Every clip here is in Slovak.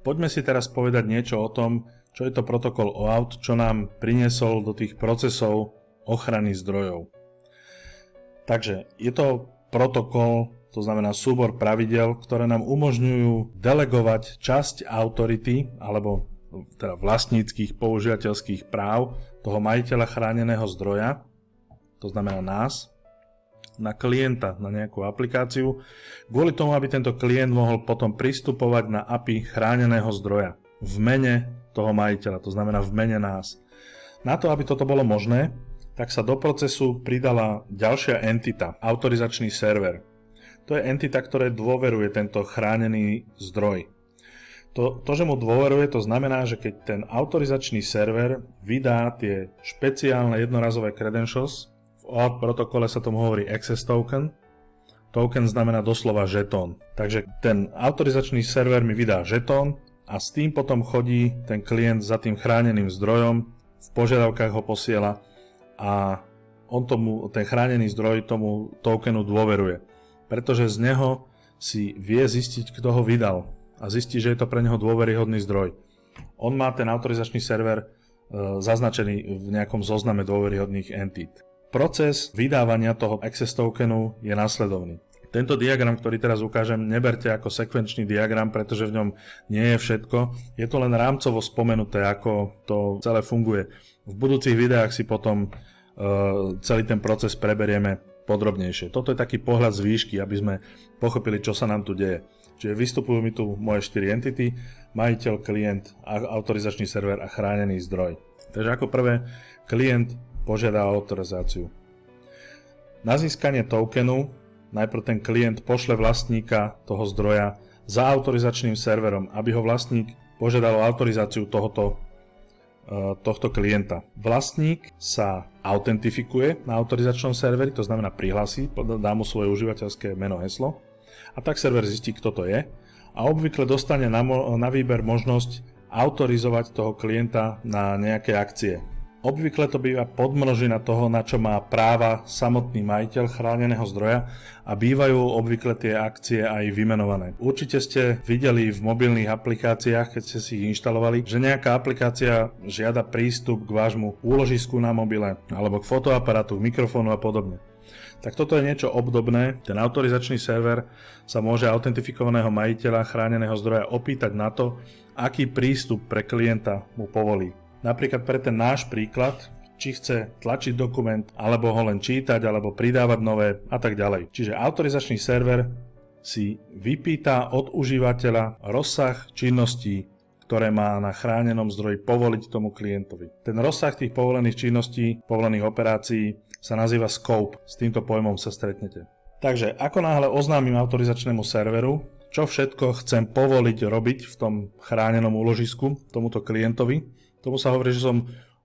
Poďme si teraz povedať niečo o tom, čo je to protokol OAuth, čo nám priniesol do tých procesov ochrany zdrojov. Takže je to protokol, to znamená súbor pravidel, ktoré nám umožňujú delegovať časť autority alebo teda vlastníckych používateľských práv toho majiteľa chráneného zdroja, to znamená nás, na klienta, na nejakú aplikáciu, kvôli tomu, aby tento klient mohol potom pristupovať na API chráneného zdroja v mene toho majiteľa, to znamená v mene nás. Na to, aby toto bolo možné, tak sa do procesu pridala ďalšia entita, autorizačný server. To je entita, ktoré dôveruje tento chránený zdroj. To, že mu dôveruje, to znamená, že keď ten autorizačný server vydá tie špeciálne jednorazové credentials, v OAuth protokole sa tomu hovorí access token. Token znamená doslova žetón. Takže ten autorizačný server mi vydá žetón a s tým potom chodí ten klient za tým chráneným zdrojom, v požiadavkách ho posiela a ten chránený zdroj tomu tokenu dôveruje. Pretože z neho si vie zistiť, kto ho vydal a zistí, že je to pre neho dôveryhodný zdroj. On má ten autorizačný server zaznačený v nejakom zozname dôveryhodných entít. Proces vydávania toho access tokenu je nasledovný. Tento diagram, ktorý teraz ukážem, neberte ako sekvenčný diagram, pretože v ňom nie je všetko. Je to len rámcovo spomenuté, ako to celé funguje. V budúcich videách si potom celý ten proces preberieme podrobnejšie. Toto je taký pohľad z výšky, aby sme pochopili, čo sa nám tu deje. Čiže vystupujú mi tu moje 4 entity, majiteľ, klient, autorizačný server a chránený zdroj. Takže ako prvé, klient požiada o autorizáciu. Na získanie tokenu najprv ten klient pošle vlastníka toho zdroja za autorizačným serverom, aby ho vlastník požiadal o autorizáciu tohto klienta. Vlastník sa autentifikuje na autorizačnom serveri, to znamená prihlási, dá mu svoje užívateľské meno, heslo a tak server zistí, kto to je a obvykle dostane na výber možnosť autorizovať toho klienta na nejaké akcie. Obvykle to býva podmnožina toho, na čo má práva samotný majiteľ chráneného zdroja a bývajú obvykle tie akcie aj vymenované. Určite ste videli v mobilných aplikáciách, keď ste si ich inštalovali, že nejaká aplikácia žiada prístup k vášmu úložisku na mobile alebo k fotoaparátu, k mikrofónu a podobne. Tak toto je niečo obdobné. Ten autorizačný server sa môže autentifikovaného majiteľa chráneného zdroja opýtať na to, aký prístup pre klienta mu povolí. Napríklad pre ten náš príklad, či chce tlačiť dokument, alebo ho len čítať, alebo pridávať nové a tak ďalej. Čiže autorizačný server si vypýta od užívateľa rozsah činností, ktoré má na chránenom zdroji povoliť tomu klientovi. Ten rozsah tých povolených činností, povolených operácií sa nazýva scope. S týmto pojmom sa stretnete. Takže ako náhle oznámim autorizačnému serveru, čo všetko chcem povoliť robiť v tom chránenom úložisku tomuto klientovi, tomu sa hovorí,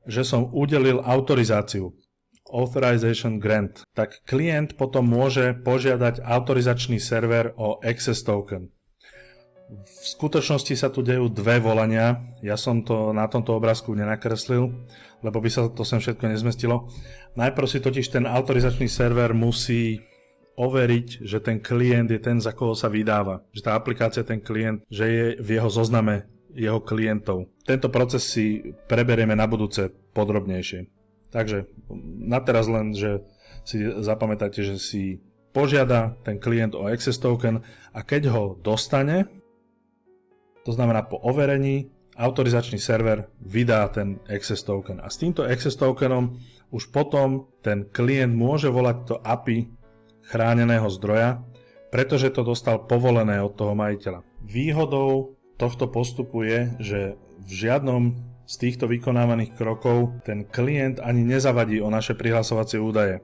že som udelil autorizáciu. Authorization grant. Tak klient potom môže požiadať autorizačný server o access token. V skutočnosti sa tu dejú dve volania. Ja som to na tomto obrázku nenakreslil, lebo by sa to sem všetko nezmestilo. Najprv si totiž ten autorizačný server musí overiť, že ten klient je ten, za koho sa vydáva. Že tá aplikácia, ten klient, že je v jeho zozname jeho klientov. Tento proces si preberieme na budúce podrobnejšie. Takže na teraz len, že si zapamätáte, že si požiada ten klient o access token a keď ho dostane, to znamená po overení, autorizačný server vydá ten access token. A s týmto access tokenom už potom ten klient môže volať to API chráneného zdroja, pretože to dostal povolené od toho majiteľa. Výhodou tohto postupu je, že v žiadnom z týchto vykonávaných krokov ten klient ani nezavadí o naše prihlasovacie údaje.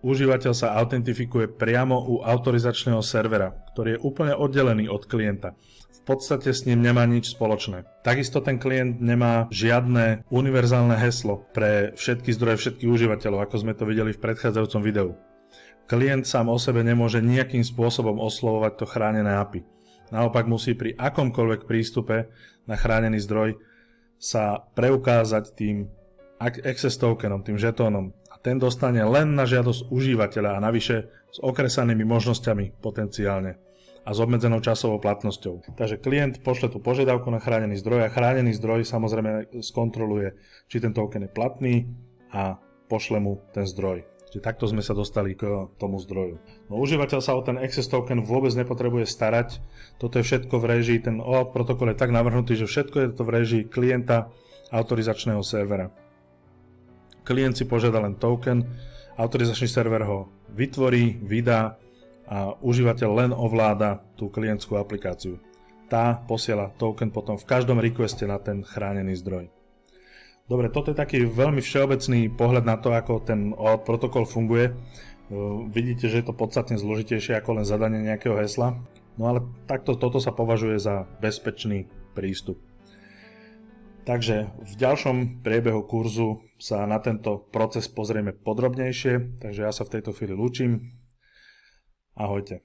Užívateľ sa autentifikuje priamo u autorizačného servera, ktorý je úplne oddelený od klienta. V podstate s ním nemá nič spoločné. Takisto ten klient nemá žiadne univerzálne heslo pre všetky zdroje všetkých užívateľov, ako sme to videli v predchádzajúcom videu. Klient sám o sebe nemôže nejakým spôsobom oslovovať to chránené API. Naopak musí pri akomkoľvek prístupe na chránený zdroj sa preukázať tým access tokenom, tým žetónom. A ten dostane len na žiadosť užívateľa a navyše s okresanými možnosťami potenciálne. a s obmedzenou časovou platnosťou. Takže klient pošle tú požiadavku na chránený zdroj a chránený zdroj samozrejme skontroluje, či ten token je platný a pošle mu ten zdroj. Čiže takto sme sa dostali k tomu zdroju. No, užívateľ sa o ten access token vôbec nepotrebuje starať. Toto je všetko v réžii, ten OAuth protokol je tak navrhnutý, že všetko je to v réžii klienta autorizačného servera. Klient si požiada len token, autorizačný server ho vytvorí, vydá a užívateľ len ovláda tú klientskú aplikáciu. Tá posiela token potom v každom requeste na ten chránený zdroj. Dobre, toto je taký veľmi všeobecný pohľad na to, ako ten OAuth protokol funguje. Vidíte, že je to podstatne zložitejšie ako len zadanie nejakého hesla. No ale toto sa považuje za bezpečný prístup. Takže v ďalšom priebehu kurzu sa na tento proces pozrieme podrobnejšie, takže ja sa v tejto chvíli lúčim. Ahojte.